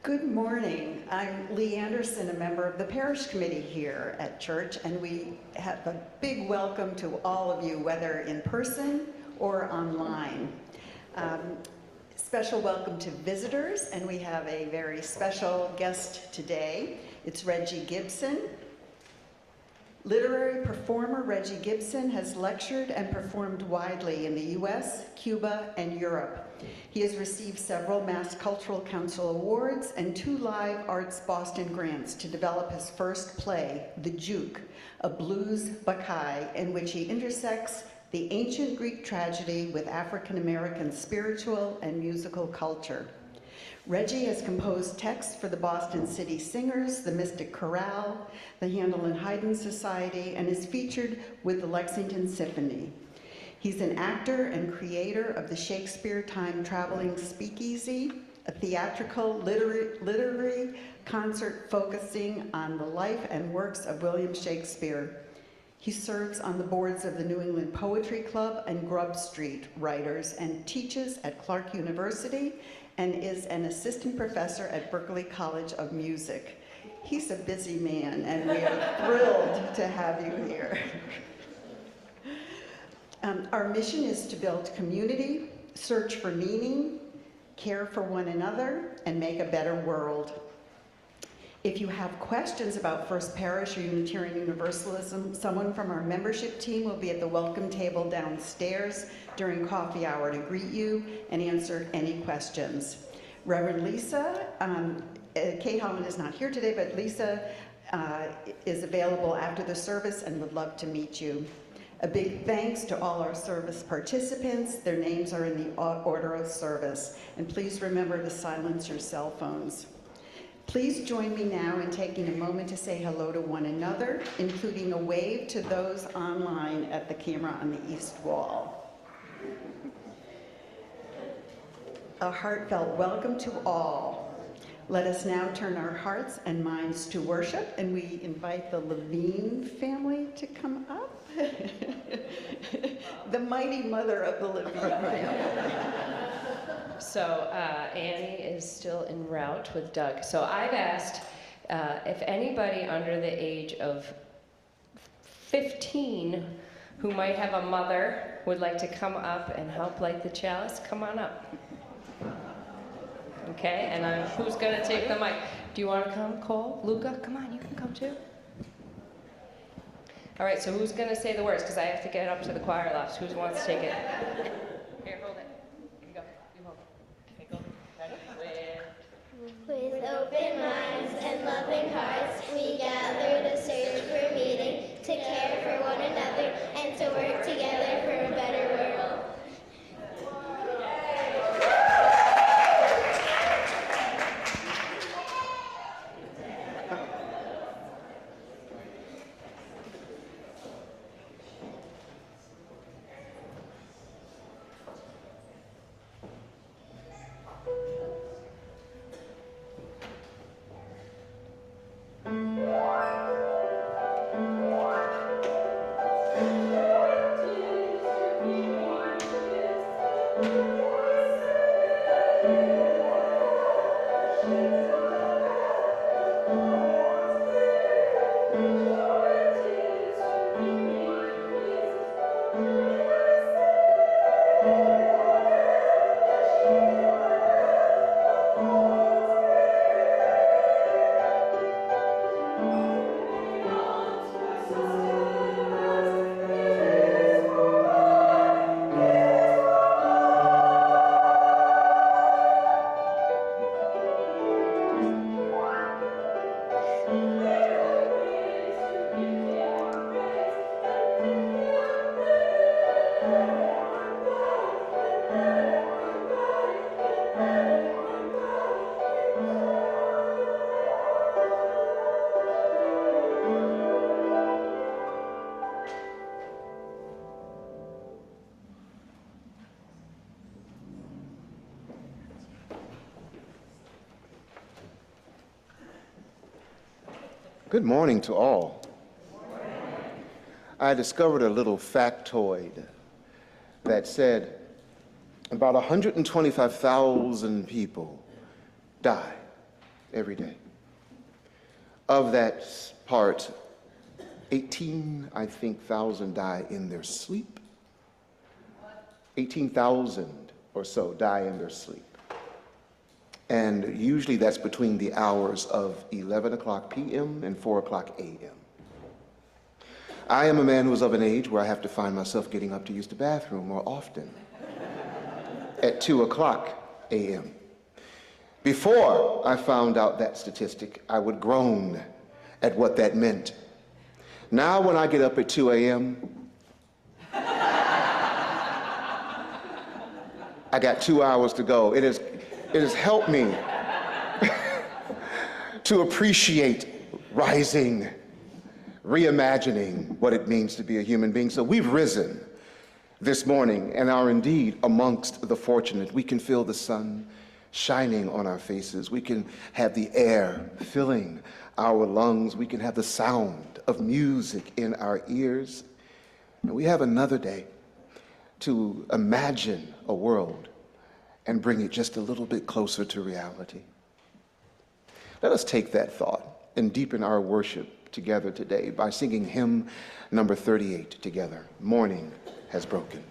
Good morning. I'm Lee Anderson, a member of the parish committee here at church, and we have a big welcome to all of you, whether in person or online. Special welcome to visitors, and we have a very special guest today. It's Regie Gibson. Literary performer Regie Gibson has lectured and performed widely in the US, Cuba, and Europe. He has received several Mass Cultural Council awards and 2 Live Arts Boston grants to develop his first play, The Juke, a blues Bacchae in which he intersects the ancient Greek tragedy with African-American spiritual and musical culture. Regie has composed texts for the Boston City Singers, the Mystic Chorale, the Handel and Haydn Society, and is featured with the Lexington Symphony. He's an actor and creator of the Shakespeare Time Traveling Speakeasy, a theatrical literary concert focusing on the life and works of William Shakespeare. He serves on the boards of the New England Poetry Club and Grub Street Writers and teaches at Clark University and is an assistant professor at Berklee College of Music. He's a busy man, and we are thrilled to have you here. Our mission is to build community, search for meaning, care for one another, and make a better world. If you have questions about First Parish or Unitarian Universalism, someone from our membership team will be at the welcome table downstairs during coffee hour to greet you and answer any questions. Reverend Lisa, Kate Holland is not here today, but Lisa is available after the service and would love to meet you. A big thanks to all our service participants. Their names are in the order of service. And please remember to silence your cell phones. Please join me now in taking a moment to say hello to one another, including a wave to those online at the camera on the east wall. A heartfelt welcome to all. Let us now turn our hearts and minds to worship, and we invite the Levine family to come up. The mighty mother of the Levine family. So Annie is still en route with Doug. So I've asked if anybody under the age of 15 who might have a mother would like to come up and help light the chalice, come on up. Okay, and who's going to take the mic? Do you want to come, Cole? Luca, come on, you can come too. All right, so who's going to say the words? Because I have to get up to the choir loft. Who wants to take it? Here, hold it. Here you go. You hold it. Okay, go. Ready? With open minds and loving hearts, we gather to search for meaning, to care for one another, and to work together for a better world. Good morning to all. I discovered a little factoid that said about 125,000 people die every day. Of that part, 18, I think, thousand die in their sleep. 18,000 or so die in their sleep. And usually that's between the hours of 11 o'clock p.m. and 4 o'clock a.m. I am a man who is of an age where I have to find myself getting up to use the bathroom more often at 2 o'clock a.m. Before I found out that statistic, I would groan at what that meant. Now when I get up at 2 a.m., I got 2 hours to go. It has helped me to appreciate rising, reimagining what it means to be a human being. So we've risen this morning and are indeed amongst the fortunate. We can feel the sun shining on our faces. We can have the air filling our lungs. We can have the sound of music in our ears. And we have another day to imagine a world and bring it just a little bit closer to reality. Let us take that thought and deepen our worship together today by singing hymn number 38 together. Morning has broken.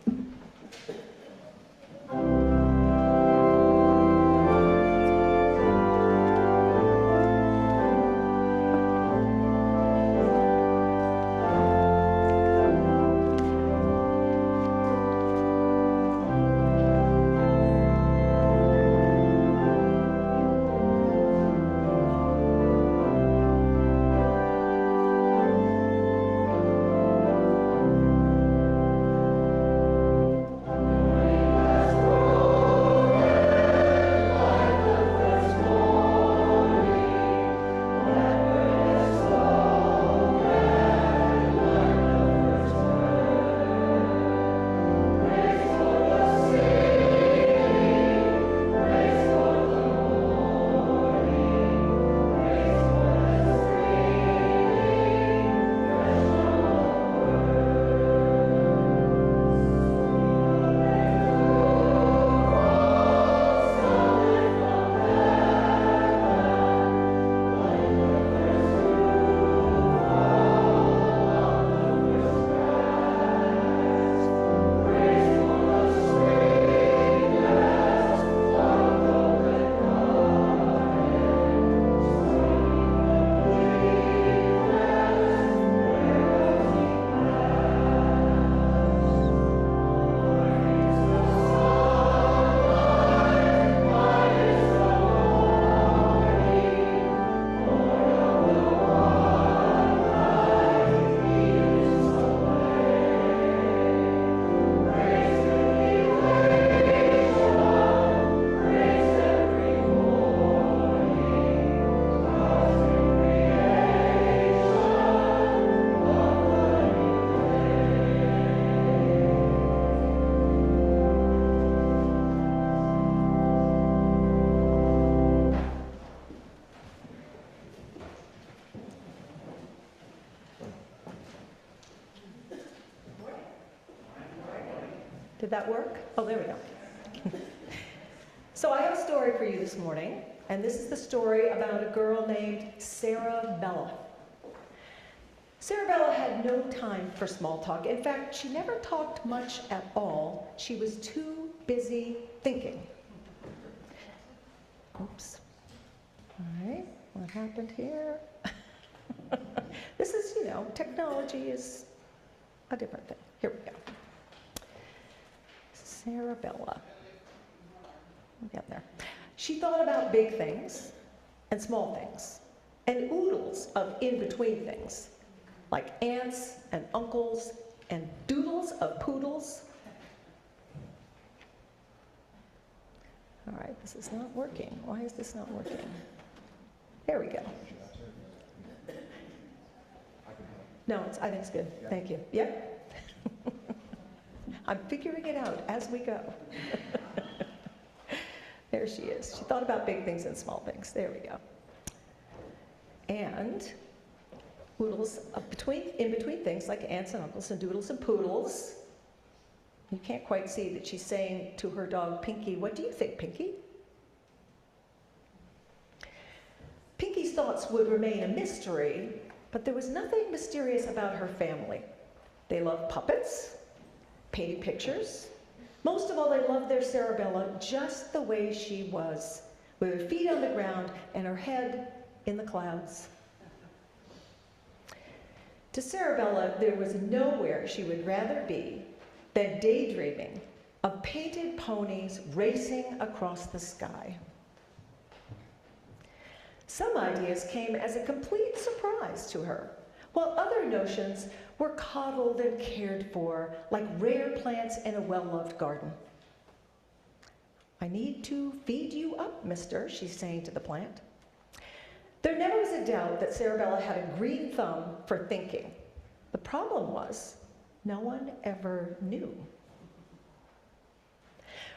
Did that work? Oh, there we go. So I have a story for you this morning, and this is the story about a girl named Sarah Bella. Sarah Bella had no time for small talk. In fact, she never talked much at all. She was too busy thinking. Oops. All right, what happened here? This is, technology is a different thing. Here we go. Sarah Bella. We'll get there. She thought about big things and small things and oodles of in-between things, like aunts and uncles and doodles of poodles. All right, this is not working. Why is this not working? There we go. No, I think it's good. Thank you. Yep. I'm figuring it out as we go. There she is. She thought about big things and small things. There we go. And oodles in between things like aunts and uncles and doodles and poodles. You can't quite see that she's saying to her dog, Pinky, what do you think, Pinky? these thoughts would remain a mystery, but there was nothing mysterious about her family. They loved puppets, painting pictures. Most of all, they loved their Sarabella just the way she was, with her feet on the ground and her head in the clouds. To Sarabella, there was nowhere she would rather be than daydreaming of painted ponies racing across the sky. Some ideas came as a complete surprise to her, while other notions were coddled and cared for like rare plants in a well-loved garden. "I need to feed you up, mister," she's saying to the plant. There never was a doubt that Sarabella had a green thumb for thinking. The problem was, no one ever knew.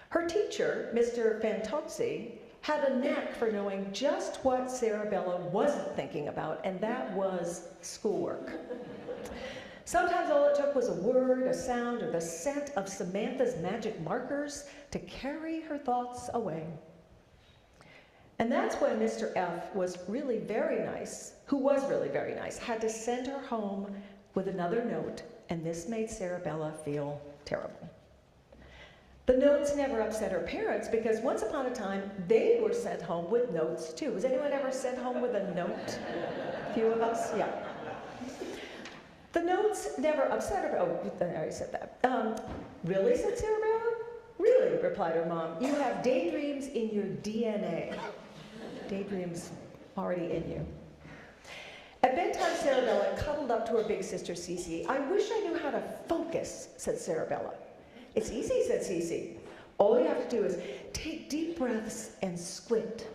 Her teacher, Mr. Fantozzi, had a knack for knowing just what Sarabella wasn't thinking about, and that was schoolwork. Sometimes all it took was a word, a sound, or the scent of Samantha's magic markers to carry her thoughts away. And that's when Mr. F was really very nice, who was really very nice, had to send her home with another note, and this made Sarabella feel terrible. The notes never upset her parents because once upon a time, they were sent home with notes too. Was anyone ever sent home with a note? A few of us? Yeah. The notes never upset her. Oh, I already said that. Really, said Sarabella? Really, replied her mom. You have daydreams in your DNA. Daydreams already in you. At bedtime, Sarabella cuddled up to her big sister, Cece. "I wish I knew how to focus," said Sarabella. "It's easy," said Cece. "All you have to do is take deep breaths and squint."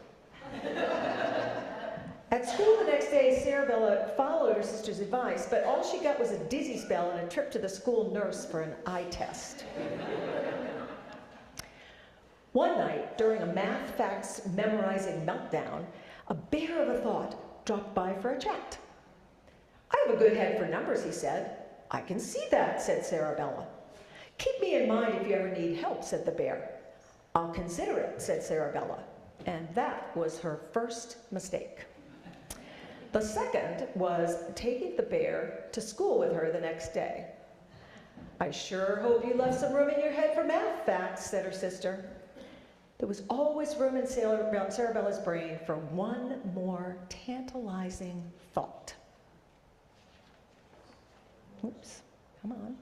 At school the next day, Sarabella followed her sister's advice, but all she got was a dizzy spell and a trip to the school nurse for an eye test. One night, during a math facts memorizing meltdown, a bear of a thought dropped by for a chat. "I have a good head for numbers," he said. "I can see that," said Sarabella. "Keep me in mind if you ever need help," said the bear. "I'll consider it," said Sarabella. And that was her first mistake. The second was taking the bear to school with her the next day. "I sure hope you left some room in your head for math facts," said her sister. There was always room in Sarabella's brain for one more tantalizing thought. Oops, come on.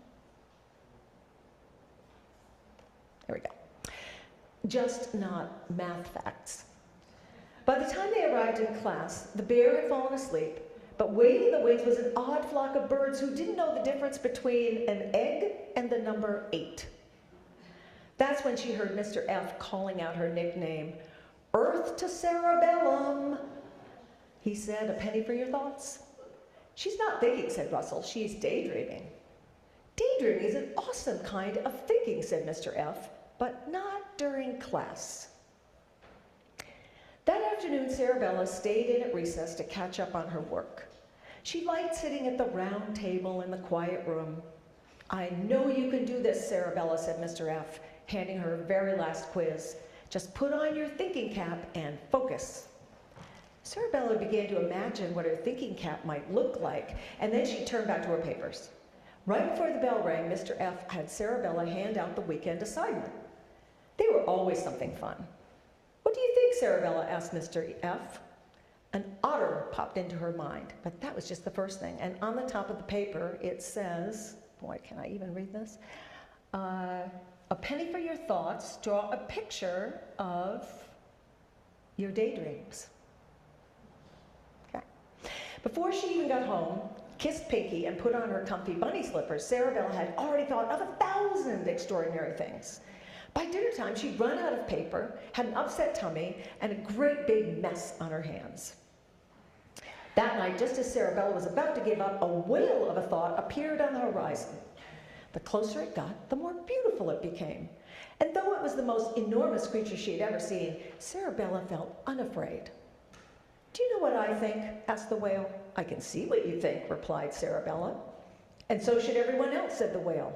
There we go. Just not math facts. By the time they arrived in class, the bear had fallen asleep, but waiting in the wings was an odd flock of birds who didn't know the difference between an egg and the number 8. That's when she heard Mr. F calling out her nickname, "Earth to Sarabellum." He said, "A penny for your thoughts?" "She's not thinking," said Russell. "She's daydreaming." "Daydreaming is an awesome kind of thinking," said Mr. F, "but not during class." That afternoon, Sarabella stayed in at recess to catch up on her work. She liked sitting at the round table in the quiet room. "I know you can do this, Sarabella," said Mr. F, handing her very last quiz. "Just put on your thinking cap and focus." Sarabella began to imagine what her thinking cap might look like, and then she turned back to her papers. Right before the bell rang, Mr. F had Sarabella hand out the weekend assignment. They were always something fun. "What do you think, Sarabella?" asked Mr. F. An otter popped into her mind, but that was just the first thing. And on the top of the paper, it says, boy, can I even read this? "A penny for your thoughts, draw a picture of your daydreams." Okay. Before she even got home, kissed Pinky, and put on her comfy bunny slippers, Sarabella had already thought of 1,000 extraordinary things. By dinner time, she'd run out of paper, had an upset tummy, and a great big mess on her hands. That night, just as Sarabella was about to give up, a whale of a thought appeared on the horizon. The closer it got, the more beautiful it became. And though it was the most enormous creature she had ever seen, Sarabella felt unafraid. "Do you know what I think?" asked the whale. "I can see what you think," replied Sarabella. "And so should everyone else," said the whale.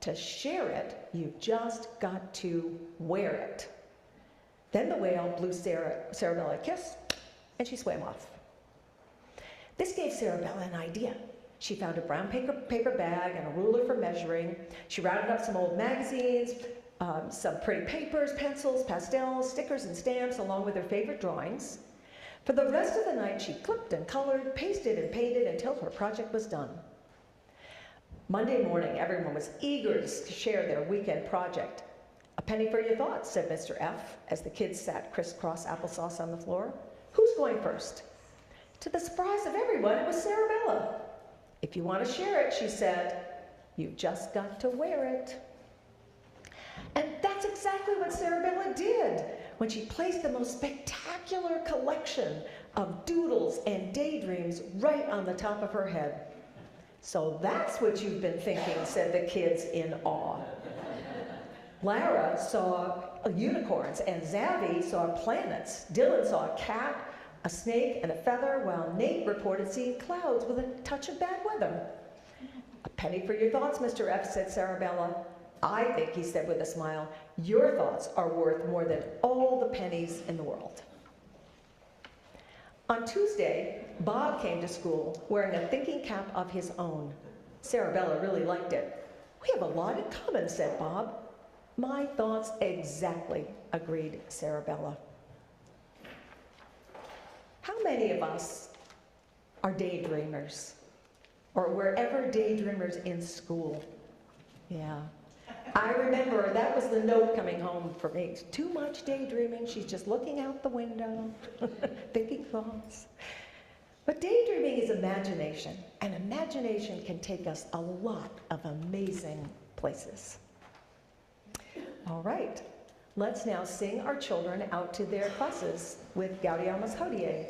"To share it, you've just got to wear it." Then the whale blew Sarabella a kiss, and she swam off. This gave Sarabella an idea. She found a brown paper bag and a ruler for measuring. She rounded up some old magazines, some pretty papers, pencils, pastels, stickers, and stamps, along with her favorite drawings. For the rest of the night, she clipped and colored, pasted and painted until her project was done. Monday morning, everyone was eager to share their weekend project. "A penny for your thoughts," said Mr. F, as the kids sat crisscross applesauce on the floor. "Who's going first?" To the surprise of everyone, it was Sarabella. "If you want to share it," she said, "you've just got to wear it." And that's exactly what Sarabella did when she placed the most spectacular collection of doodles and daydreams right on the top of her head. "So that's what you've been thinking," said the kids in awe. Lara saw unicorns and Zavi saw planets. Dylan saw a cat, a snake, and a feather, while Nate reported seeing clouds with a touch of bad weather. "A penny for your thoughts, Mr. F," said Sarabella. "I think," he said with a smile, "your thoughts are worth more than all the pennies in the world." On Tuesday, Bob came to school wearing a thinking cap of his own. Sarabella really liked it. "We have a lot in common," said Bob. "My thoughts exactly," agreed Sarabella. How many of us are daydreamers? Or were ever daydreamers in school? Yeah. I remember that was the note coming home for me. Too much daydreaming. She's just looking out the window, thinking thoughts. But daydreaming is imagination, and imagination can take us a lot of amazing places. All right, let's now sing our children out to their classes with Gaudiamus Hodie.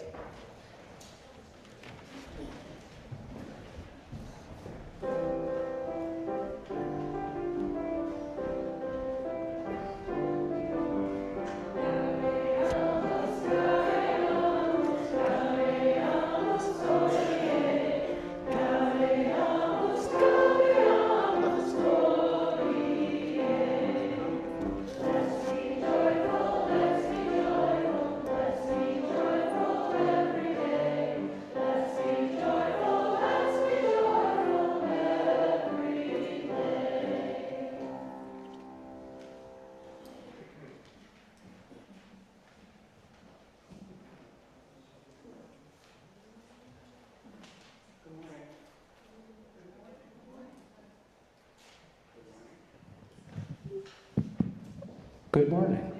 Good morning.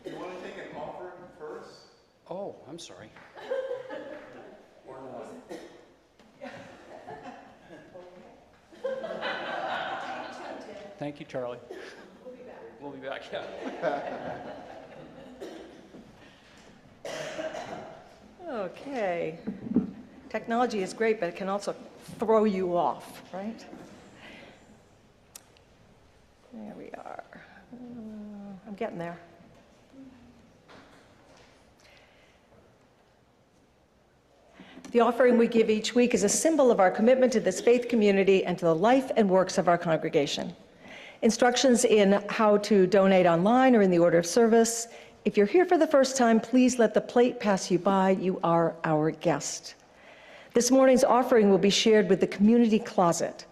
You want to take an offering first? Oh, I'm sorry. Or not? Thank you, Charlie. We'll be back, yeah. Okay. Technology is great, but it can also throw you off, right? There we are. I'm getting there. The offering we give each week is a symbol of our commitment to this faith community and to the life and works of our congregation. Instructions in how to donate online or in the order of service. If you're here for the first time, please let the plate pass you by. You are our guest. This morning's offering will be shared with the Community Closet.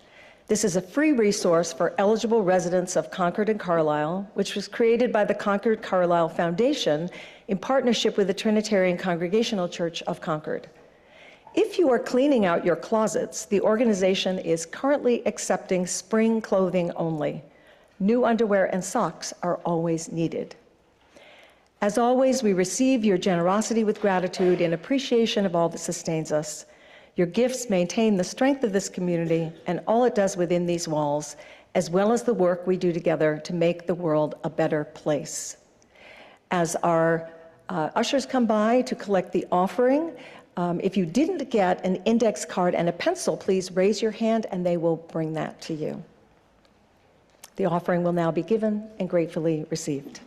This is a free resource for eligible residents of Concord and Carlisle, which was created by the Concord Carlisle Foundation in partnership with the Trinitarian Congregational Church of Concord. If you are cleaning out your closets, the organization is currently accepting spring clothing only. New underwear and socks are always needed. As always, we receive your generosity with gratitude in appreciation of all that sustains us. Your gifts maintain the strength of this community and all it does within these walls, as well as the work we do together to make the world a better place. As our ushers come by to collect the offering, if you didn't get an index card and a pencil, please raise your hand and they will bring that to you. The offering will now be given and gratefully received.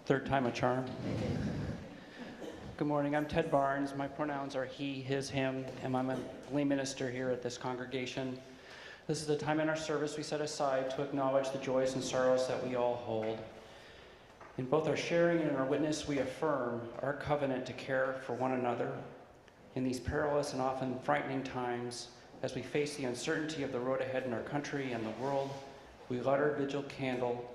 Third time a charm. Good morning, I'm Ted Barnes. My pronouns are he, his, him, and I'm a lay minister here at this congregation. This is the time in our service we set aside to acknowledge the joys and sorrows that we all hold. In both our sharing and our witness, we affirm our covenant to care for one another in these perilous and often frightening times. As we face the uncertainty of the road ahead in our country and the world, we light our vigil candle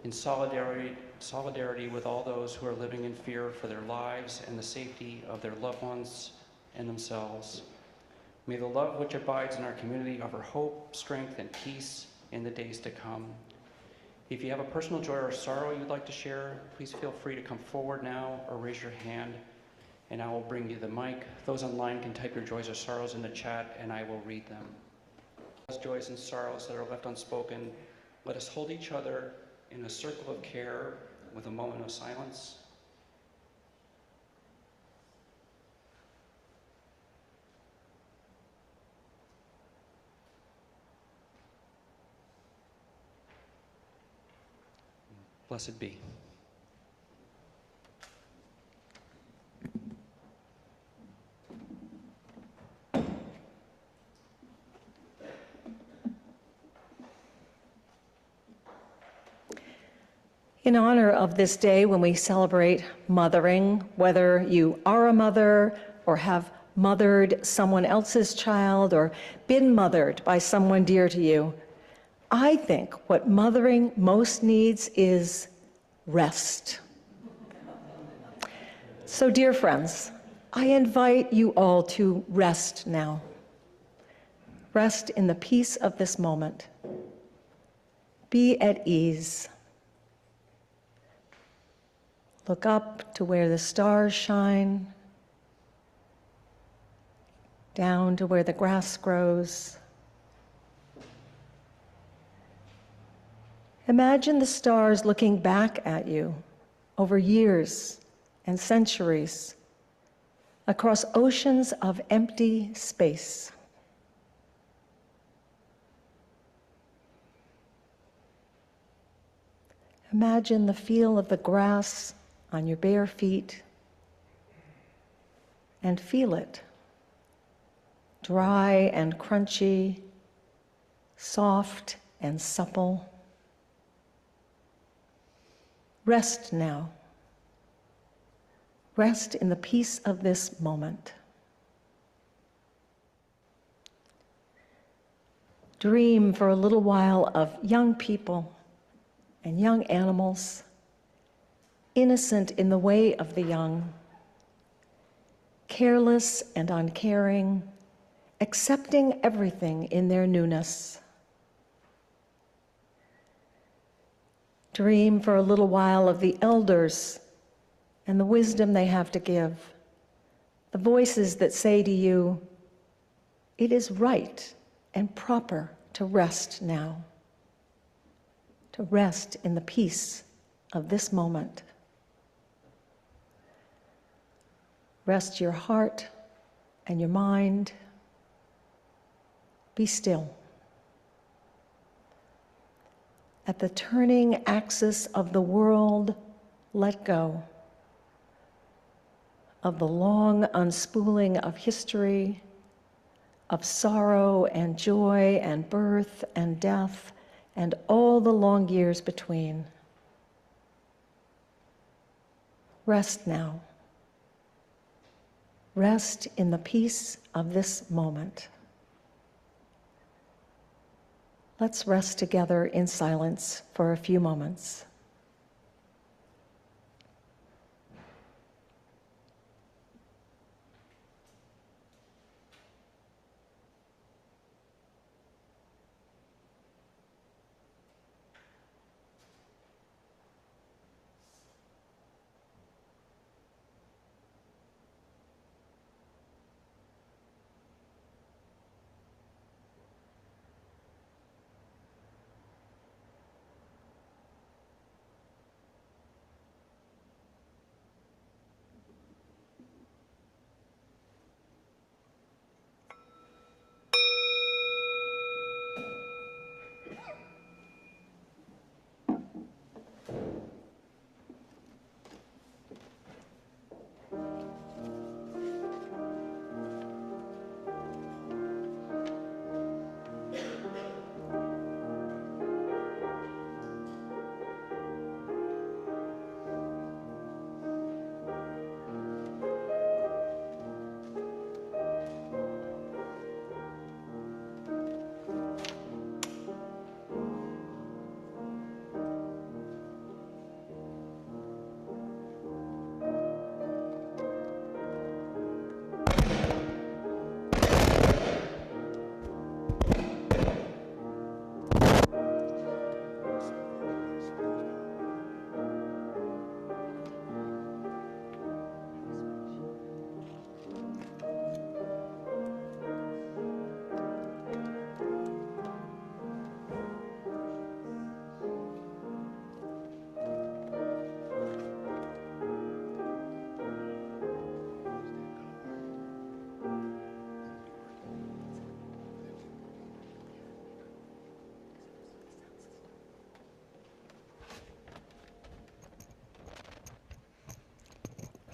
in solidarity with all those who are living in fear for their lives and the safety of their loved ones and themselves. May the love which abides in our community offer hope, strength, and peace in the days to come. If you have a personal joy or sorrow you'd like to share, please feel free to come forward now or raise your hand, and I will bring you the mic. Those online can type your joys or sorrows in the chat, and I will read them. Those joys and sorrows that are left unspoken, let us hold each other in a circle of care with a moment of silence. Blessed be. In honor of this day when we celebrate mothering, whether you are a mother or have mothered someone else's child or been mothered by someone dear to you, I think what mothering most needs is rest. So, dear friends, I invite you all to rest now. Rest in the peace of this moment. Be at ease. Look up to where the stars shine, down to where the grass grows. Imagine the stars looking back at you over years and centuries, across oceans of empty space. Imagine the feel of the grass on your bare feet, and feel it, dry and crunchy, soft and supple. Rest now. Rest in the peace of this moment. Dream for a little while of young people and young animals, innocent in the way of the young, careless and uncaring, accepting everything in their newness. Dream for a little while of the elders and the wisdom they have to give, the voices that say to you, it is right and proper to rest now, to rest in the peace of this moment. Rest your heart and your mind. Be still. At the turning axis of the world, let go of the long unspooling of history, of sorrow and joy and birth and death and all the long years between. Rest now. Rest in the peace of this moment. Let's rest together in silence for a few moments.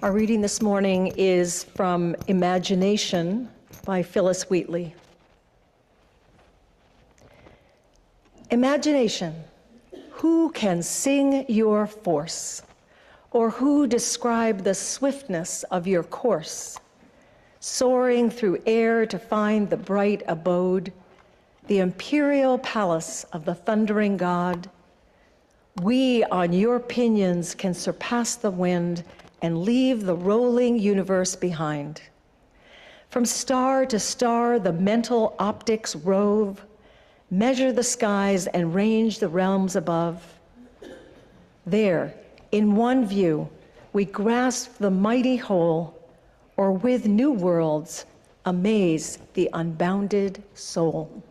Our reading this morning is from Imagination by Phyllis Wheatley. Imagination, who can sing your force, or who describe the swiftness of your course, soaring through air to find the bright abode, the imperial palace of the thundering God? We on your pinions can surpass the wind and leave the rolling universe behind. From star to star, the mental optics rove, measure the skies and range the realms above. There, in one view, we grasp the mighty whole, or with new worlds, amaze the unbounded soul.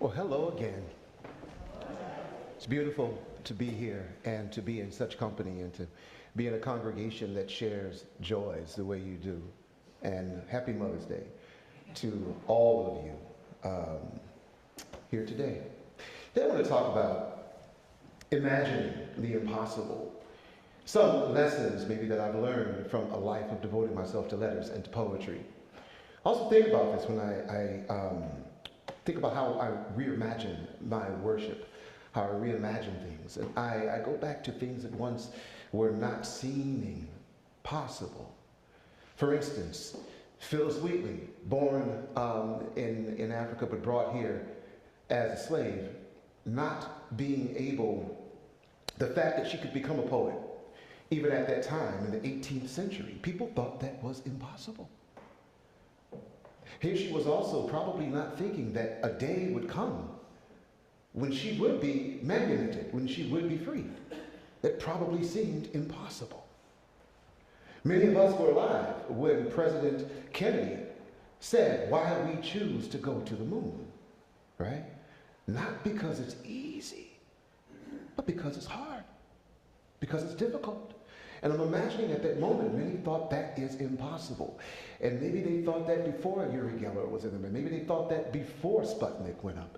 Well, hello again. It's beautiful to be here and to be in such company and to be in a congregation that shares joys the way you do. And happy Mother's Day to all of you here today. Today I want to talk about imagining the impossible. Some lessons maybe that I've learned from a life of devoting myself to letters and to poetry. I also think about this when I think about how I reimagine my worship, how I reimagine things. And I go back to things that once were not seeming possible. For instance, Phyllis Wheatley, born in Africa but brought here as a slave, not being able, the fact that she could become a poet, even at that time in the 18th century, people thought that was impossible. Here she was also probably not thinking that a day would come when she would be manumitted, when she would be freed. It probably seemed impossible. Many of us were alive when President Kennedy said why we choose to go to the moon, right? Not because it's easy, but because it's hard, because it's difficult. And I'm imagining at that moment, many thought that is impossible. And maybe they thought that before Yuri Geller was in them, and maybe they thought that before Sputnik went up.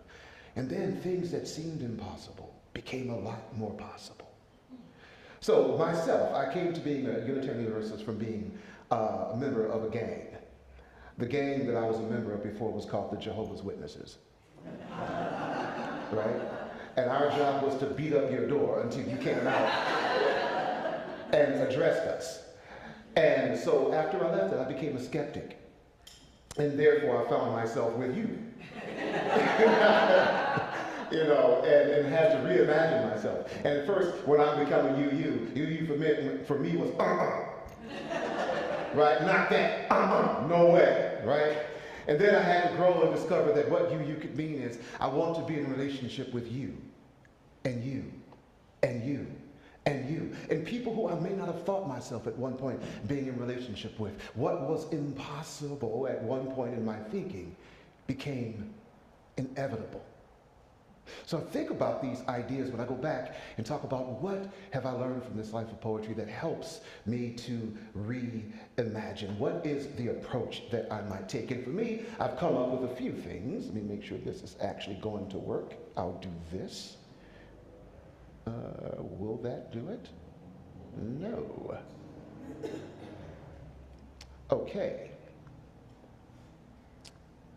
And then things that seemed impossible became a lot more possible. So myself, I came to being a Unitarian Universalist from being a member of a gang. The gang that I was a member of before was called the Jehovah's Witnesses. Right? And our job was to beat up your door until you came out and addressed us. And so after I left it, I became a skeptic. And therefore I found myself with you. You know, and had to reimagine myself. And at first, when I'm becoming you for me was right? Not that, no way, right? And then I had to grow and discover that what you could mean is, I want to be in a relationship with you, and you, and you, and you. And people who I may not have thought myself at one point being in relationship with. What was impossible at one point in my thinking became inevitable. So I think about these ideas when I go back and talk about what have I learned from this life of poetry that helps me to reimagine. What is the approach that I might take? And for me, I've come up with a few things. Let me make sure this is actually going to work. I'll do this. Will that do it? No. Okay.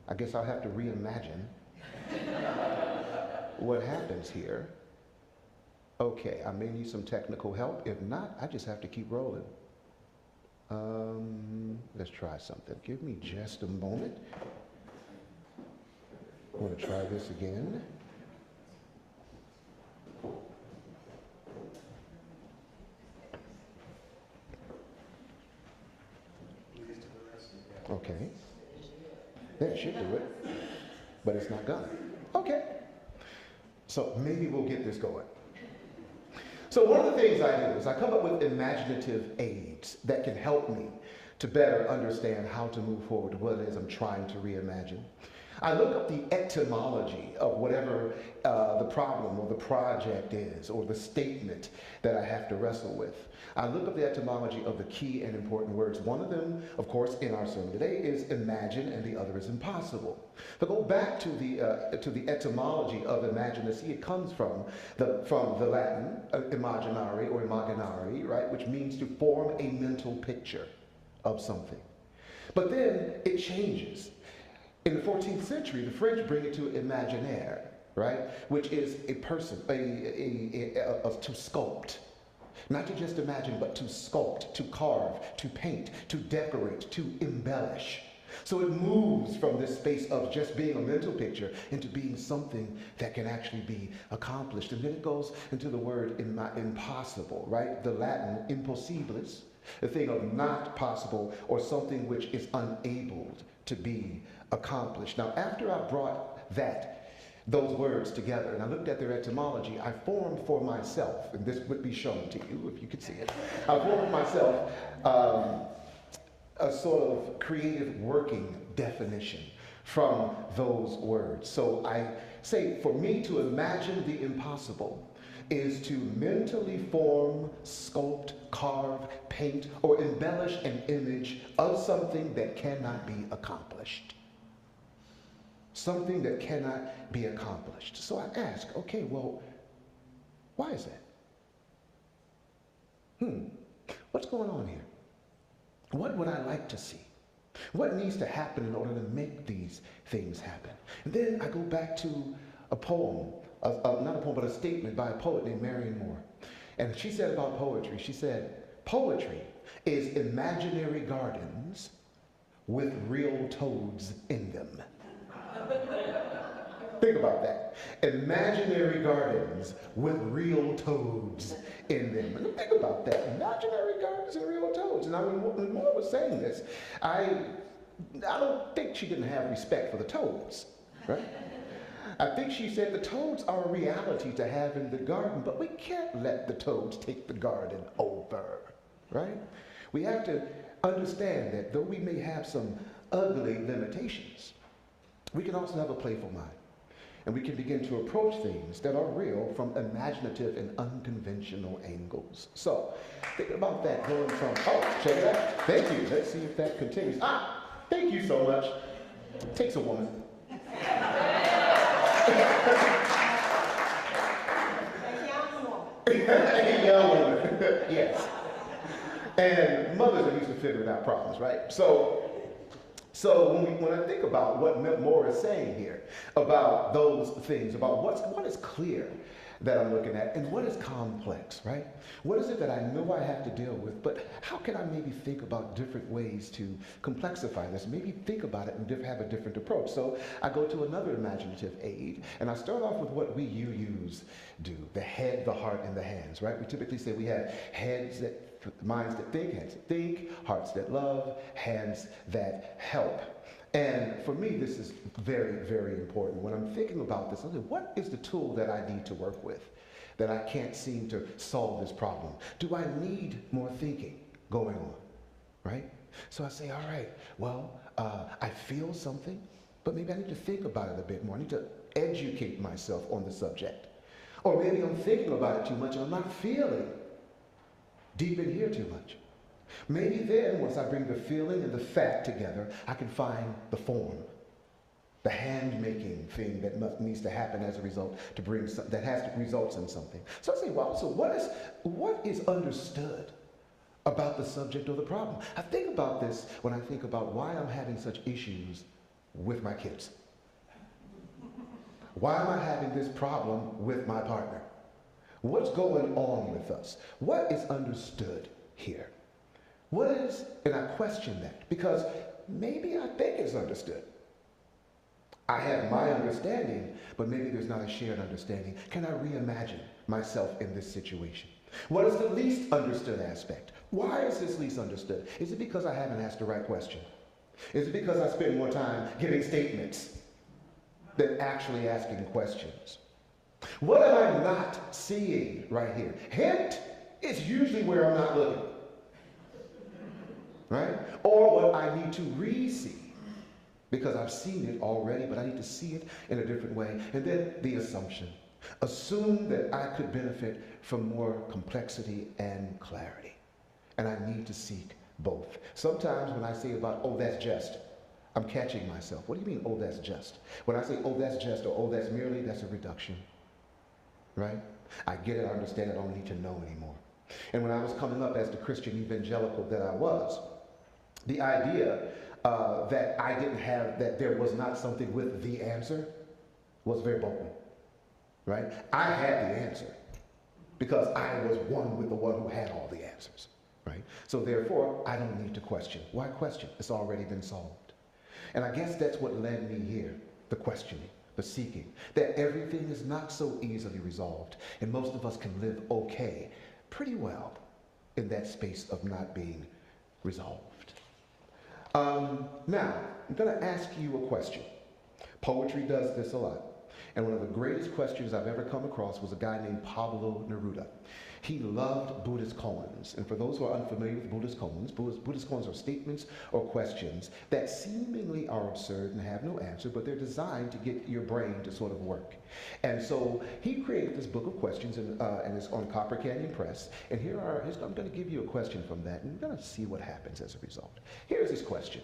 I guess I'll have to reimagine what happens here. Okay, I may need some technical help. If not, I just have to keep rolling. Let's try something. Give me just a moment. I'm going to try this again. Okay. That should do it, but it's not gonna. Okay. So maybe we'll get this going. So one of the things I do is I come up with imaginative aids that can help me to better understand how to move forward to what it is I'm trying to reimagine. I look up the etymology of whatever the problem or the project is, or the statement that I have to wrestle with. I look up the etymology of the key and important words. One of them, of course, in our sermon today is imagine, and the other is impossible. To go back to the etymology of imagine, to see it comes from the Latin imaginare or imaginari, right, which means to form a mental picture of something. But then it changes. In the 14th century, the French bring it to imaginaire, right, which is a person, to sculpt. Not to just imagine, but to sculpt, to carve, to paint, to decorate, to embellish. So it moves from this space of just being a mental picture into being something that can actually be accomplished. And then it goes into the word impossible, right? The Latin impossibilis, the thing of not possible, or something which is unable to be accomplished. Now, after I brought those words together, and I looked at their etymology, I formed for myself, and this would be shown to you if you could see it, I formed for myself a sort of creative working definition from those words. So I say, for me to imagine the impossible is to mentally form, sculpt, carve, paint, or embellish an image of something that cannot be accomplished. Something that cannot be accomplished. So I ask, okay, well, why is that? What's going on here? What would I like to see? What needs to happen in order to make these things happen? And then I go back to a poem, not a poem, but a statement by a poet named Marion Moore. And she said about poetry, she said, poetry is imaginary gardens with real toads in them. Think about that. Imaginary gardens with real toads in them. And think about that. Imaginary gardens and real toads. And I mean, when Moore was saying this, I don't think she didn't have respect for the toads, right? I think she said the toads are a reality to have in the garden, but we can't let the toads take the garden over, right? We have to understand that though we may have some ugly limitations, we can also have a playful mind. And we can begin to approach things that are real from imaginative and unconventional angles. So, think about that going from, oh, check it out. Thank you. Let's see if that continues. Ah, thank you so much. Takes a woman. A young woman. Yes. And mothers are used to figuring out problems, right? So when I think about what Moore is saying here, about those things, about what is clear that I'm looking at, and what is complex, right? What is it that I know I have to deal with, but how can I maybe think about different ways to complexify this, maybe think about it and have a different approach? So I go to another imaginative aid, and I start off with what we use do, the head, the heart, and the hands, right? We typically say we have minds that think, hearts that love, hands that help. And for me, this is very, very important. When I'm thinking about this, I'm like, what is the tool that I need to work with that I can't seem to solve this problem? Do I need more thinking going on, right? So I say, all right, well, I feel something, but maybe I need to think about it a bit more. I need to educate myself on the subject. Or maybe I'm thinking about it too much and I'm not feeling deep in here too much. Maybe then, once I bring the feeling and the fact together, I can find the form, the hand-making thing that needs to happen as a result to bring that results in something. So I say, well, so what is understood about the subject or the problem? I think about this when I think about why I'm having such issues with my kids. Why am I having this problem with my partner? What's going on with us? What is understood here? What is, and I question that, because maybe I think it's understood. I have my understanding, but maybe there's not a shared understanding. Can I reimagine myself in this situation? What is the least understood aspect? Why is this least understood? Is it because I haven't asked the right question? Is it because I spend more time giving statements than actually asking questions? What am I not seeing right here? Hint, it's usually where I'm not looking. Right? Or what I need to re-see, because I've seen it already, but I need to see it in a different way. And then the assumption. Assume that I could benefit from more complexity and clarity. And I need to seek both. Sometimes when I say about, oh, that's just, I'm catching myself. What do you mean, oh, that's just? When I say, oh, that's just, or oh, that's merely, that's a reduction. Right? I get it, I understand it, I don't need to know anymore. And when I was coming up as the Christian evangelical that I was, the idea that I didn't have, that there was not something with the answer was very bold, right? I had the answer because I was one with the one who had all the answers, right? So therefore, I don't need to question. Why question? It's already been solved. And I guess that's what led me here, the questioning, the seeking, that everything is not so easily resolved, and most of us can live okay, pretty well, in that space of not being resolved. Now, I'm going to ask you a question. Poetry does this a lot. And one of the greatest questions I've ever come across was a guy named Pablo Neruda. He loved Buddhist koans. And for those who are unfamiliar with Buddhist koans are statements or questions that seemingly are absurd and have no answer, but they're designed to get your brain to sort of work. And so he created this book of questions, and it's on Copper Canyon Press. And I'm going to give you a question from that, and we're going to see what happens as a result. Here's his question.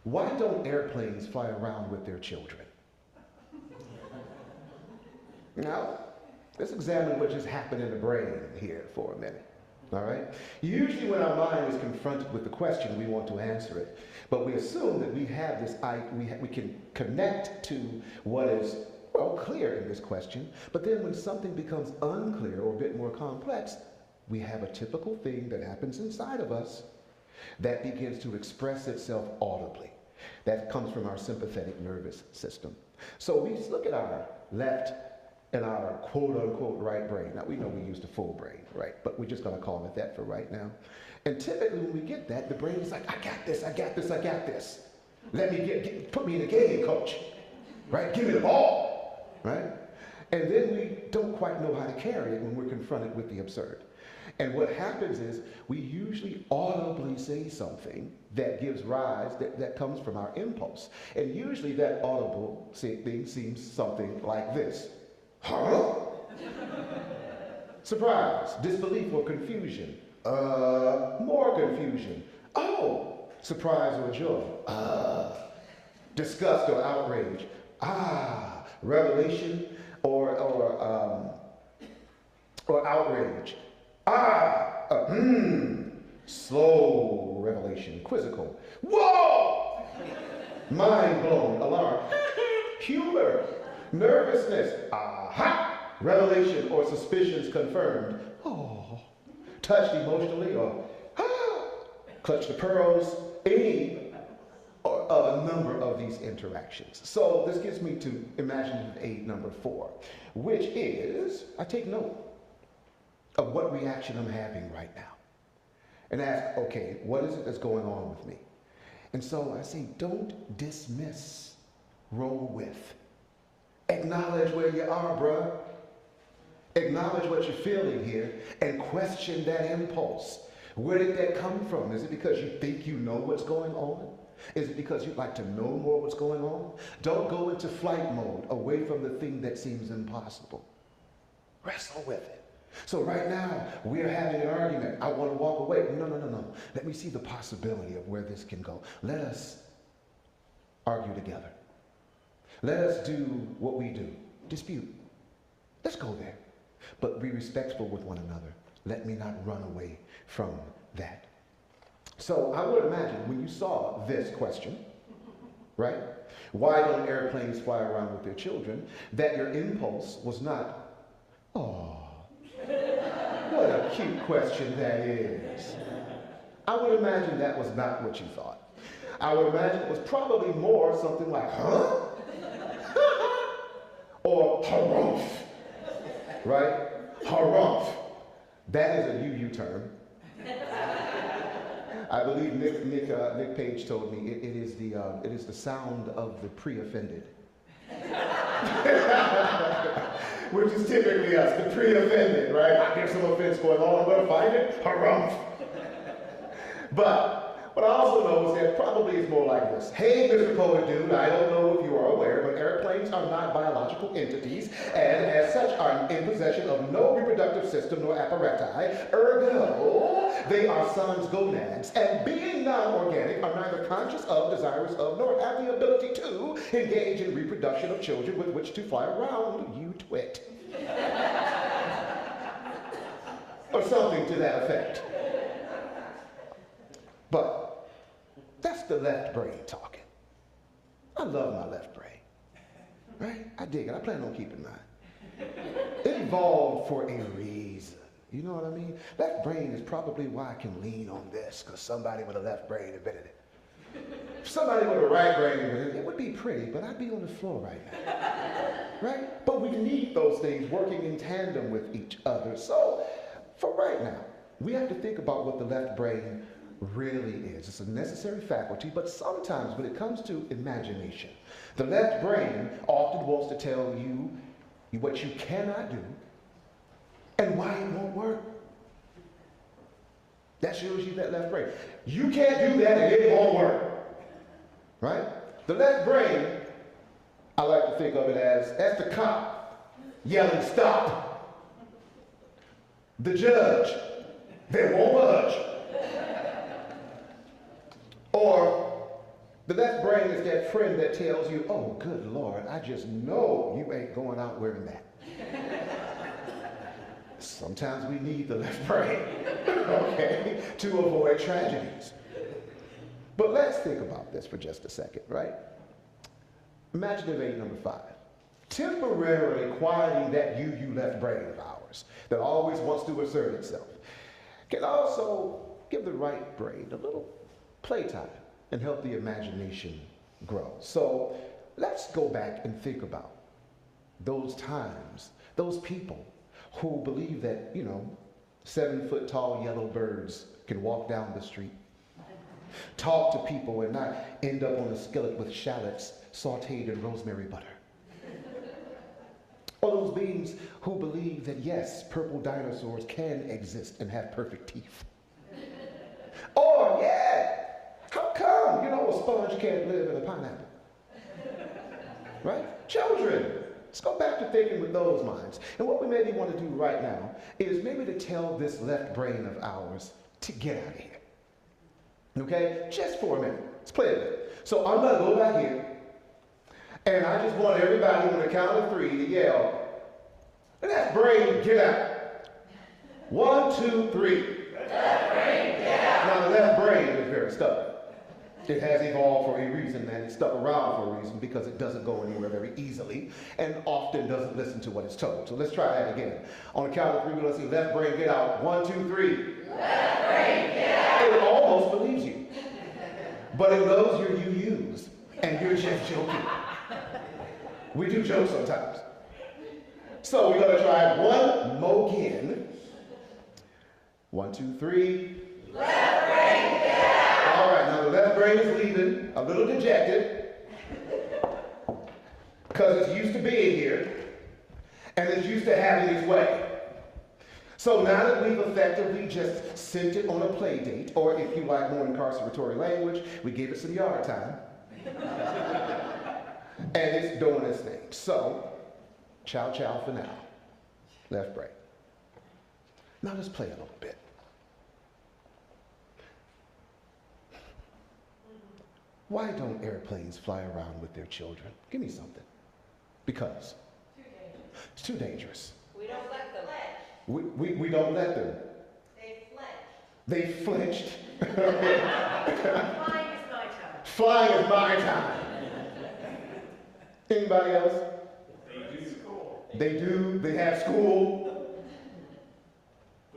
Why don't airplanes fly around with their children? Now, let's examine what just happened in the brain here for a minute, all right? Usually when our mind is confronted with the question, we want to answer it. But we assume that we have this, we can connect to what is, well, clear in this question. But then when something becomes unclear or a bit more complex, we have a typical thing that happens inside of us that begins to express itself audibly. That comes from our sympathetic nervous system. So we look at our left and our quote-unquote right brain. Now, we know we use the full brain, right? But we're just going to call it that for right now. And typically when we get that, the brain is like, I got this, I got this, I got this. Let me put me in the game, coach. right? Give me the ball, right? And then we don't quite know how to carry it when we're confronted with the absurd. And what happens is we usually audibly say something that gives rise, that comes from our impulse. And usually that audible thing seems something like this. Huh? Surprise, disbelief or confusion. More confusion. Oh, surprise or joy. Disgust or outrage. Revelation or outrage. Slow revelation, quizzical. Whoa! Mind blown, alarm. Humor, nervousness. Revelation or suspicions confirmed. Oh, touched emotionally or clutched the pearls. Any of a number of these interactions. So this gets me to imaginative aid number 4, which is, I take note of what reaction I'm having right now and ask, okay, what is it that's going on with me? And so I say, don't dismiss, roll with. Acknowledge where you are, bruh. Acknowledge what you're feeling here and question that impulse. Where did that come from? Is it because you think you know what's going on? Is it because you'd like to know more what's going on? Don't go into flight mode away from the thing that seems impossible. Wrestle with it. So right now, we're having an argument. I want to walk away. No. Let me see the possibility of where this can go. Let us argue together. Let us do what we do. Dispute. Let's go there. But be respectful with one another. Let me not run away from that. So I would imagine when you saw this question, right? Why don't airplanes fly around with their children? That your impulse was not, oh, what a cute question that is. I would imagine that was not what you thought. I would imagine it was probably more something like, huh? Or harumph, right? Harumph. That is a UU term. I believe Nick Page told me it is the sound of the pre-offended. Which is typically us, the pre-offended, right? There's some offense going on, I'm gonna find it, harumph. But what I also know is that probably it's more like this. Hey, Mr. Poet Dude, I don't know if you are aware, but airplanes are not biological entities, and as such are in possession of no reproductive system nor apparatus. Ergo, they are sans gonads, and being non-organic are neither conscious of, desirous of, nor have the ability to engage in reproduction of children with which to fly around, you twit. Or something to that effect. But that's the left brain talking. I love my left brain, right? I dig it. I plan on keeping mine. It evolved for a reason. You know what I mean? Left brain is probably why I can lean on this, because somebody with a left brain invented it. If somebody with a right brain invented it, it would be pretty, but I'd be on the floor right now, right? But we need those things working in tandem with each other. So for right now, we have to think about what the left brain really is. It's a necessary faculty, but sometimes when it comes to imagination, the left brain often wants to tell you what you cannot do and why it won't work. That shows you that left brain. You can't do that and it won't work. Right? The left brain, I like to think of it as the cop yelling stop. The judge, they won't budge. Or the left brain is that friend that tells you, oh, good Lord, I just know you ain't going out wearing that. Sometimes we need the left brain, okay, to avoid tragedies. But let's think about this for just a second, right? Imaginative aid number 5. Temporarily quieting that you left brain of ours that always wants to assert itself can also give the right brain a little playtime and help the imagination grow. So let's go back and think about those times, those people who believe that, 7-foot tall yellow birds can walk down the street, talk to people and not end up on a skillet with shallots sauteed in rosemary butter. Or those beings who believe that yes, purple dinosaurs can exist and have perfect teeth. Or, yeah, how come, a sponge can't live in a pineapple? Right? Children, let's go back to thinking with those minds. And what we maybe want to do right now is maybe to tell this left brain of ours to get out of here. Okay? Just for a minute. Let's play a bit. So I'm going to go back here, and I just want everybody on the count of 3 to yell, left brain, get out. 1, 2, 3. Left brain, get out. Now, the left brain is very stubborn. It has evolved for a reason, and it's stuck around for a reason because it doesn't go anywhere very easily and often doesn't listen to what it's told. So let's try that again. On the count of 3, let's see, left brain, get out. 1, 2, 3. Left brain, get out. It almost believes you. But it knows you're UUs, and you're just joking. We do joke sometimes. So we're going to try one more again. 1, 2, 3. Left brain, get out. All right, now the left brain is leaving, a little dejected, because it's used to being here, and it's used to having its way. So now that we've effectively just sent it on a play date, or if you like more incarceratory language, we gave it some yard time, and it's doing its thing. So, chow chow for now. Left brain. Now let's play a little bit. Why don't airplanes fly around with their children? Give me something. Because? It's too dangerous. We don't let them. We don't let them. They flinched. Flying is my time. Flying is my time. Anybody else? They do school. They do. They have school.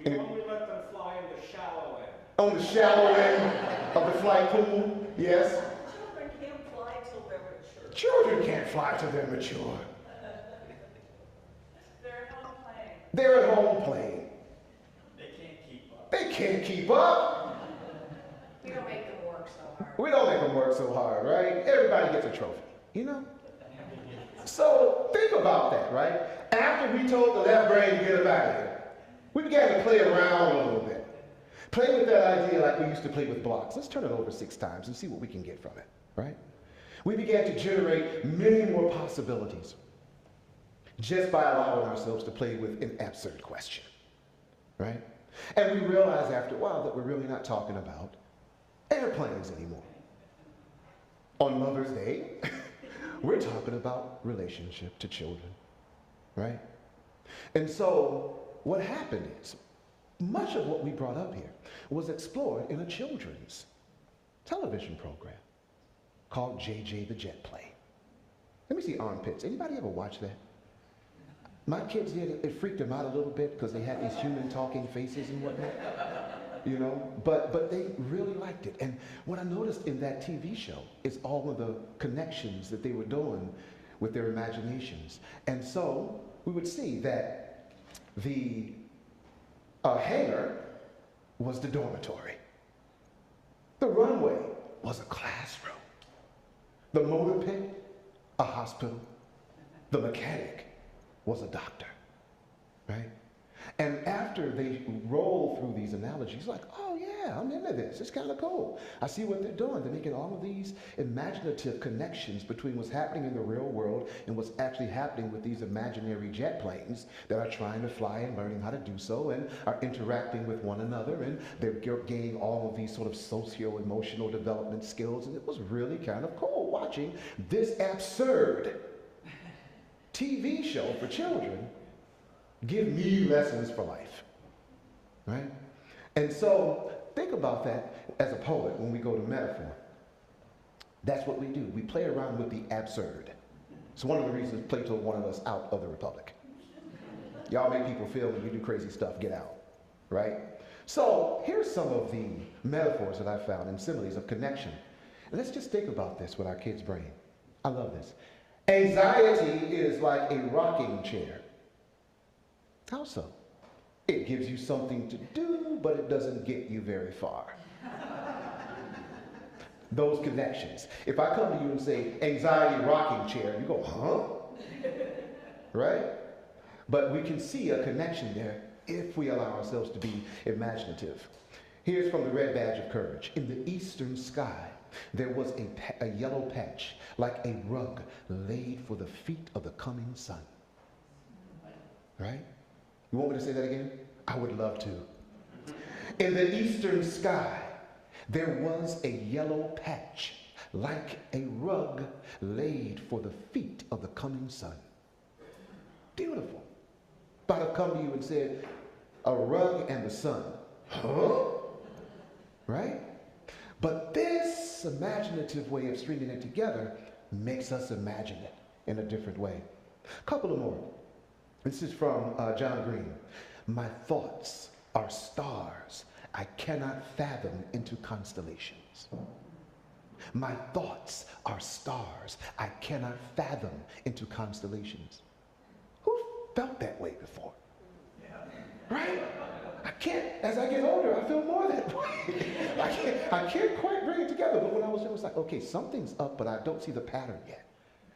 We only let them fly in the shallow end. On the shallow end of the flight pool, yes. Children can't fly till they're mature. Children can't fly till they're mature. They're at home playing. They're at home playing. They can't keep up. They can't keep up. We don't make them work so hard. We don't make them work so hard, right? Everybody gets a trophy, So think about that, right? After we told the left brain to get up out of here, we began to play around a little bit. Play with that idea like we used to play with blocks. Let's turn it over 6 times and see what we can get from it, right? We began to generate many more possibilities just by allowing ourselves to play with an absurd question, right? And we realized after a while that we're really not talking about airplanes anymore. On Mother's Day, we're talking about relationship to children, right? And so what happened is, much of what we brought up here was explored in a children's television program called JJ the Jet Plane. Let me see armpits. Anybody ever watch that? My kids did. It freaked them out a little bit because they had these human talking faces and whatnot, but they really liked it. And what I noticed in that TV show is all of the connections that they were doing with their imaginations. And so we would see that the hangar was the dormitory. The runway was a classroom. The motor pit, a hospital. The mechanic was a doctor, right? And after they roll through these analogies, like, oh yeah, I'm into this. It's kind of cool. I see what they're doing. They're making all of these imaginative connections between what's happening in the real world and what's actually happening with these imaginary jet planes that are trying to fly and learning how to do so and are interacting with one another, and they're gaining all of these sort of socio-emotional development skills. And it was really kind of cool watching this absurd TV show for children give me lessons for life, right? And so think about that as a poet when we go to metaphor. That's what we do. We play around with the absurd. It's one of the reasons Plato wanted us out of the Republic. Y'all make people feel when you do crazy stuff, get out, right? So here's some of the metaphors that I found and similes of connection. And let's just think about this with our kids' brain. I love this. Anxiety is like a rocking chair. How so? It gives you something to do, but it doesn't get you very far. Those connections. If I come to you and say, anxiety rocking chair, you go, huh? Right? but we can see a connection there if we allow ourselves to be imaginative. Here's from the Red Badge of Courage. In the eastern sky, there was a yellow patch, like a rug laid for the feet of the coming sun. Right? You want me to say that again? I would love to. In the eastern sky, there was a yellow patch, like a rug laid for the feet of the coming sun. Beautiful. If I'd have come to you and said, a rug and the sun. Huh? Right? But this imaginative way of stringing it together makes us imagine it in a different way. A couple of more. This is from John Green. My thoughts are stars I cannot fathom into constellations. My thoughts are stars I cannot fathom into constellations. Who felt that way before? Right? As I get older, I feel more that way. I can't quite bring it together, but when I was young, it was like, okay, something's up, but I don't see the pattern yet.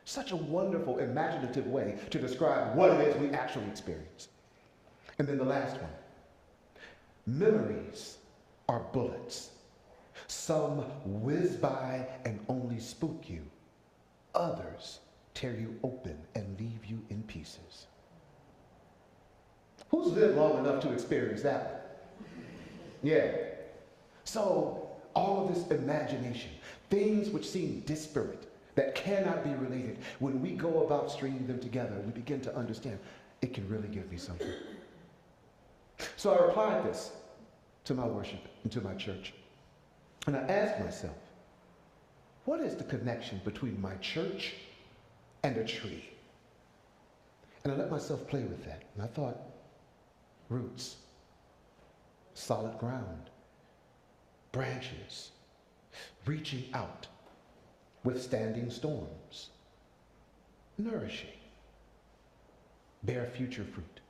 Such a wonderful, imaginative way to describe what it is we actually experience. And then the last one. Memories are bullets. Some whiz by and only spook you. Others tear you open and leave you in pieces. Who's lived long enough to experience that one? Yeah. So all of this imagination, things which seem disparate, that cannot be related, when we go about stringing them together, we begin to understand it can really give me something. So I applied this to my worship and to my church. And I asked myself, what is the connection between my church and a tree? And I let myself play with that. And I thought, roots, solid ground, branches, reaching out, withstanding storms, nourishing, bear future fruit.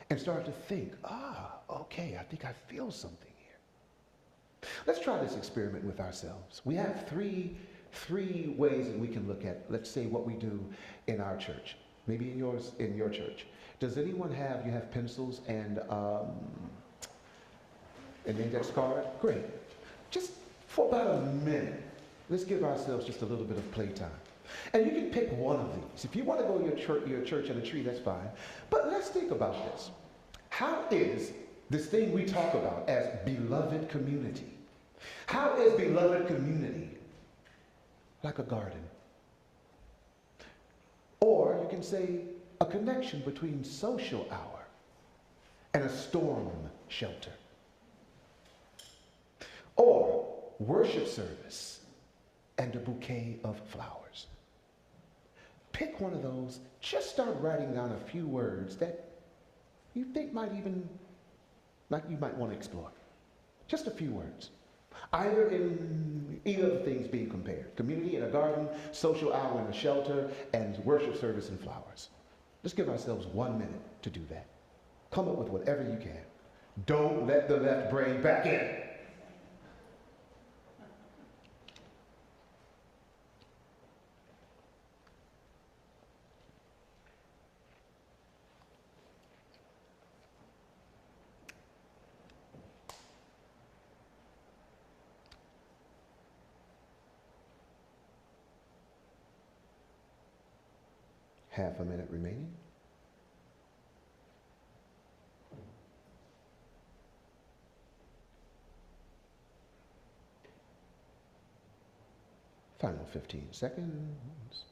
And started to think, okay, I think I feel something here. Let's try this experiment with ourselves. We have three ways that we can look at, let's say, what we do in our church. Maybe in your church. Does anyone have pencils and an index card? Great. Just for about a minute, let's give ourselves just a little bit of playtime. And you can pick one of these. If you want to go to your church and a tree, that's fine. But let's think about this. How is this thing we talk about as beloved community? How is beloved community like a garden? Or you can say a connection between social hour and a storm shelter. Or worship service and a bouquet of flowers. Pick one of those, just start writing down a few words that you think you might want to explore. Just a few words. Either of the things being compared. Community in a garden, social hour in a shelter, and worship service and flowers. Let's give ourselves 1 minute to do that. Come up with whatever you can. Don't let the left brain back in. Half a minute remaining. Final 15 seconds.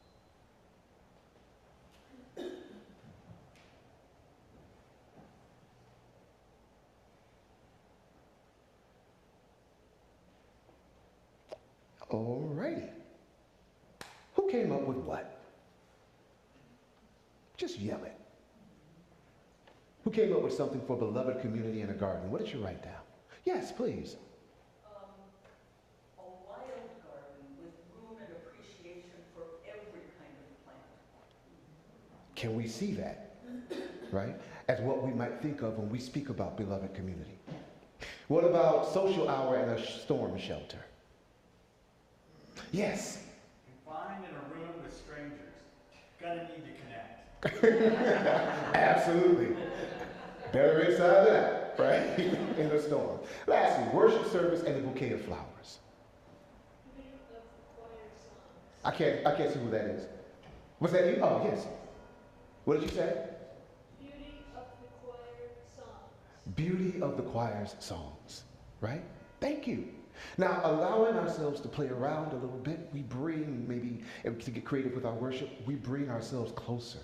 All righty. Who came up with what? Just yell it. Who came up with something for beloved community in a garden? What did you write down? Yes, please. A wild garden with room and appreciation for every kind of plant. Can we see that, right? As what we might think of when we speak about beloved community. What about social hour and a storm shelter? Yes. Confined in a room with strangers. Gonna need to connect. Absolutely. Better inside than out, right? In a storm. Lastly, worship service and a bouquet of flowers. I can't see who that is. Was that you? Oh, yes. What did you say? Beauty of the choir songs. Beauty of the choir's songs, right? Thank you. Now, allowing ourselves to play around a little bit, we bring, maybe to get creative with our worship, we bring ourselves closer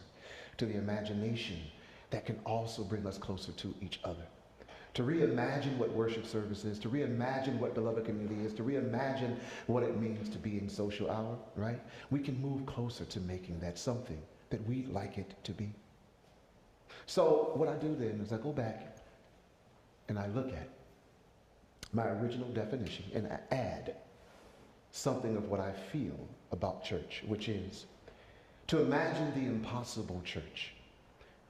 to the imagination that can also bring us closer to each other. To reimagine what worship service is, to reimagine what beloved community is, to reimagine what it means to be in social hour, right? We can move closer to making that something that we'd like it to be. So what I do then is I go back and I look at my original definition and I add something of what I feel about church, which is to imagine the impossible church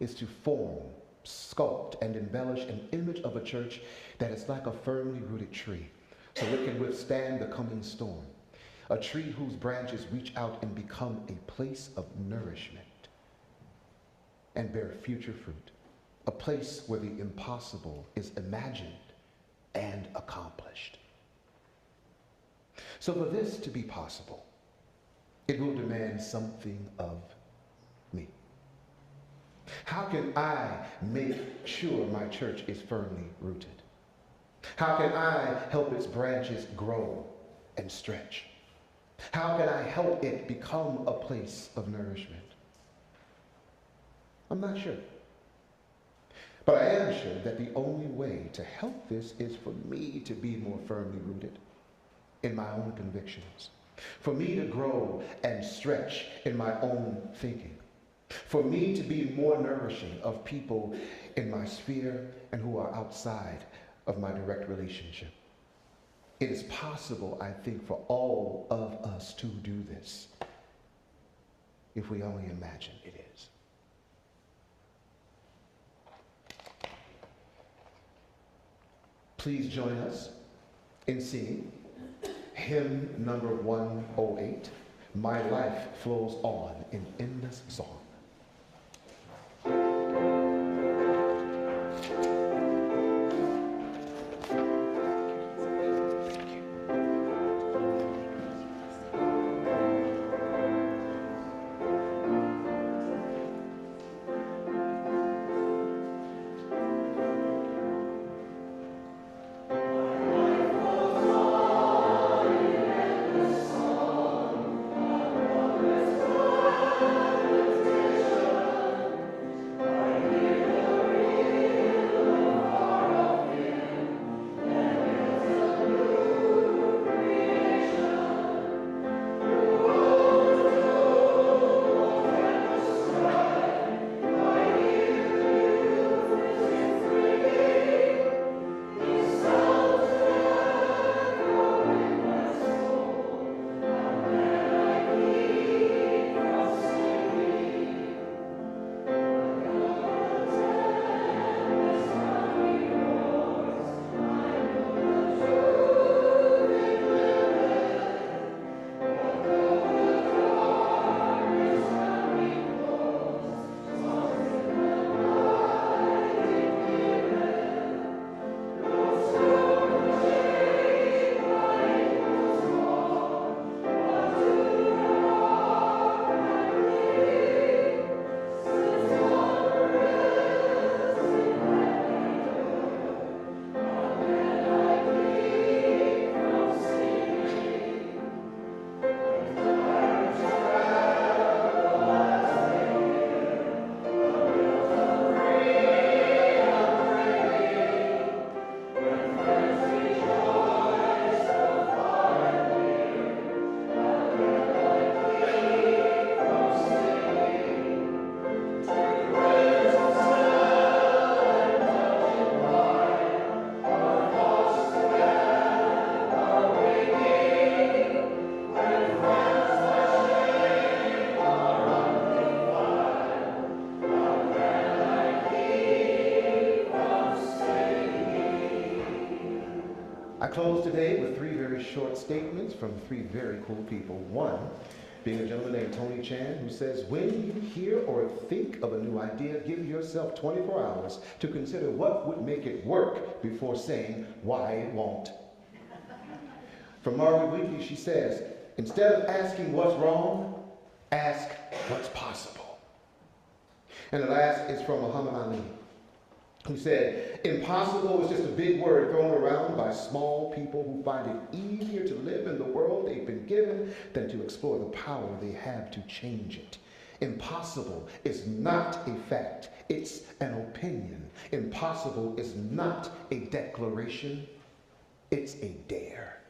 is to form, sculpt, and embellish an image of a church that is like a firmly rooted tree, so it can withstand the coming storm. A tree whose branches reach out and become a place of nourishment and bear future fruit. A place where the impossible is imagined and accomplished. So for this to be possible, it will demand something of me. How can I make sure my church is firmly rooted? How can I help its branches grow and stretch? How can I help it become a place of nourishment? I'm not sure. But I am sure that the only way to help this is for me to be more firmly rooted in my own convictions, for me to grow and stretch in my own thinking, for me to be more nourishing of people in my sphere and who are outside of my direct relationship. It is possible, I think, for all of us to do this if we only imagine it is. Please join us in singing hymn number 108, My Life Flows On in Endless Song. I close today with three very short statements from three very cool people. One, being a gentleman named Tony Chan, who says, when you hear or think of a new idea, give yourself 24 hours to consider what would make it work before saying why it won't. From Margaret Wheatley, she says, instead of asking what's wrong, ask what's possible. And the last is from Muhammad Ali, who said, impossible is just a big word thrown around by small people who find it easier to live in the world they've been given than to explore the power they have to change it. Impossible is not a fact, it's an opinion. Impossible is not a declaration, it's a dare.